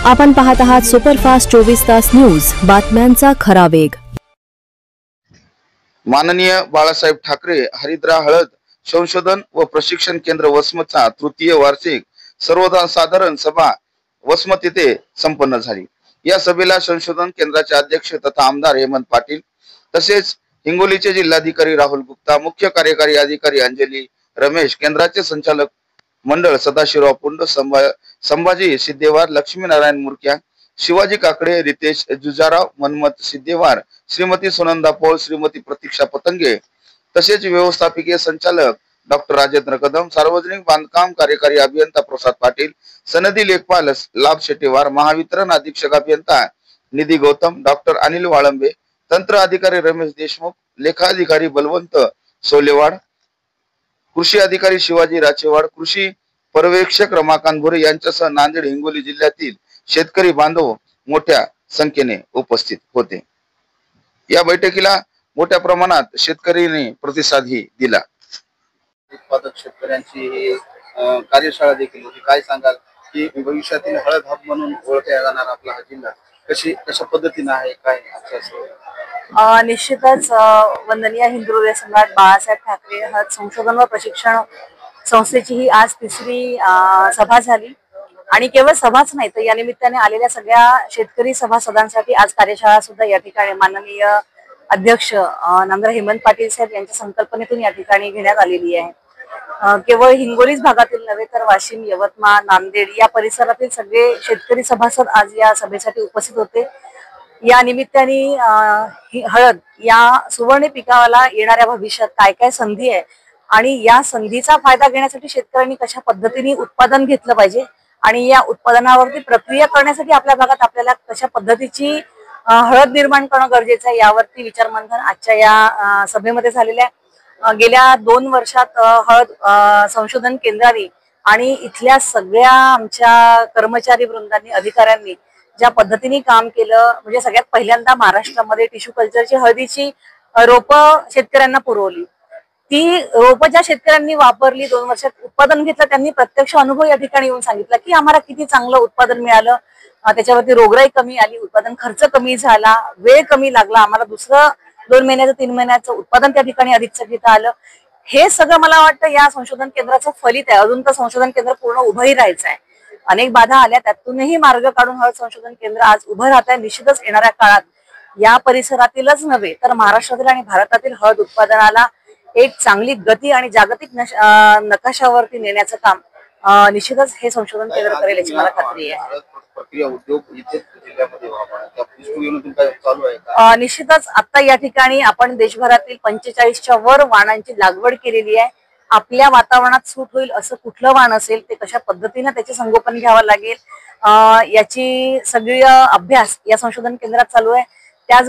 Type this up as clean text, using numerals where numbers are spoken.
आपण पाहत आहात सुपरफास्ट 24 तास न्यूज, बातम्यांचा खरा वेग। माननीय बाळासाहेब ठाकरे हरिद्रा हळद संशोधन व प्रशिक्षण केंद्र वसमतचा तृतीय वार्षिक सर्वसाधारण सभा वसमत येथे संपन्न झाली। या सभेला संशोधन केंद्राचे अध्यक्ष तथा आमदार हेमंत पाटील तसेच हिंगोलीचे जिल्हाधिकारी राहुल गुप्ता, मुख्य कार्यकारी अधिकारी अंजली रमेश, केंद्राचे संचालक मंडळ सदाशिवराव पुंड, संभाजी सिद्धेवार, लक्ष्मीनारायण मुरक्या, शिवाजी काकडे, रितेश जुजाराव, मनमत सिद्धेवार, श्रीमती सुनंदा पोळ, श्रीमती प्रतीक्षा पतंगे तसेच व्यवस्थापकीय संचालक डॉक्टर राजेंद्र कदम, सार्वजनिक बांधकाम कार्यकारी अभियंता प्रसाद पाटील, सनदी लेखपाल लाभ शेटेवार, महावितरण अधीक्षक अभियंता निधी गौतम, डॉक्टर अनिल वाळंबे, तंत्र अधिकारी रमेश देशमुख, लेखाधिकारी बलवंत सोलेवाड, कृषी अधिकारी शिवाजी राचेवाड, कृषी पर्यवेक्षक रमाकांत भोरे यांच्यासह नांदेड हिंगोली जिल्ह्यातील शेतकरी बांधव मोठ्या संख्येने उपस्थित होते। या बैठकीला मोठ्या प्रमाणात शेतकऱ्यांनी प्रतिसादही दिला। उत्पादक शेतकऱ्यांची ही कार्यशाळा देखील होती। काय सांगाल की भविष्यातील हळद हब म्हणून ओळखला जाणार आपला हा जिल्हा कशा पद्धतीने आहे, काय निश्चितच वंदनीय हिंदू हृदय सम्राट बाळासाहेब ठाकरे हळद संशोधन व प्रशिक्षण संस्थेची ही आज तिसरी सभा झाली आणि केवळ सभाच नाही तर या निमित्ताने आलेल्या सगळ्या शेतकरी सभासदांसाठी आज कार्यशाळा सुद्धा या ठिकाणी माननीय अध्यक्ष नामदार हेमंत पाटील साहेब यांच्या संकल्पनेतून या ठिकाणी घेण्यात आलेली आहे। केवळ हिंगोलीच भागातील नव्हे तर वाशिम, यवतमाळ, नांदेड या परिसरातील सगळे शेतकरी सभासद आज या सभेसाठी उपस्थित होते। या निमित्ताने हळद या सुवर्ण पिकाला येणाऱ्या भविष्यात काय काय संधी आहे आणि या संधीचा फायदा घेण्यासाठी शेतकऱ्यांनी कशा पद्धतीने उत्पादन घेतलं पाहिजे आणि या उत्पादनावरती प्रक्रिया करण्यासाठी आपल्या भागात आपल्याला कशा पद्धतीची हळद निर्माण करणं गरजेचं आहे यावरती विचारमंथन आजच्या या सभेमध्ये झालेल्या आहे। गेल्या 2 वर्षात हळद संशोधन केंद्राने आणि इथल्या सगळ्या आमच्या कर्मचारी वृंदांनी, अधिकाऱ्यांनी ज्या पद्धतीने काम केलं, म्हणजे सगळ्यात पहिल्यांदा महाराष्ट्रामध्ये टिश्यू कल्चरची हळदीची रोपं शेतकऱ्यांना पुरवली। ती रोपं ज्या शेतकऱ्यांनी वापरली, 2 वर्षात उत्पादन घेतलं, त्यांनी प्रत्यक्ष अनुभव या ठिकाणी येऊन सांगितलं की आम्हाला किती चांगलं उत्पादन मिळालं, त्याच्यावरती रोगराई कमी आली, उत्पादन खर्च कमी झाला, वेळ कमी लागला, आम्हाला दुसरं 2 महिन्याचं 3 महिन्याचं उत्पादन त्या ठिकाणी अधिकचं घेता आलं। हे सगळं मला वाटतं या संशोधन केंद्राचं फलित आहे। अजून तर संशोधन केंद्र पूर्ण उभंही राहायचं आहे, अनेक बाधा आल्या, त्यातूनही मार्ग काढून हळद संशोधन केंद्र आज उभं राहत आहे। निश्चितच येणाऱ्या काळात या परिसरातीलच नव्हे तर महाराष्ट्रातील आणि भारतातील हळद उत्पादनाला एक चांगली गती आणि जागतिक नकाशावरती नेण्याचं काम निश्चितच हे संशोधन केंद्र करेल याची मला खात्री आहे। निश्चितच आता या ठिकाणी आपण देशभरातील 45च्या वर वाणांची लागवड केलेली आहे। आपल्या वातावरणात सूट होईल असं कुठलं वाण असेल, ते कशा पद्धतीने त्याचे संगोपन घ्यावं लागेल याची सगळी अभ्यास या संशोधन केंद्रात चालू आहे। त्याच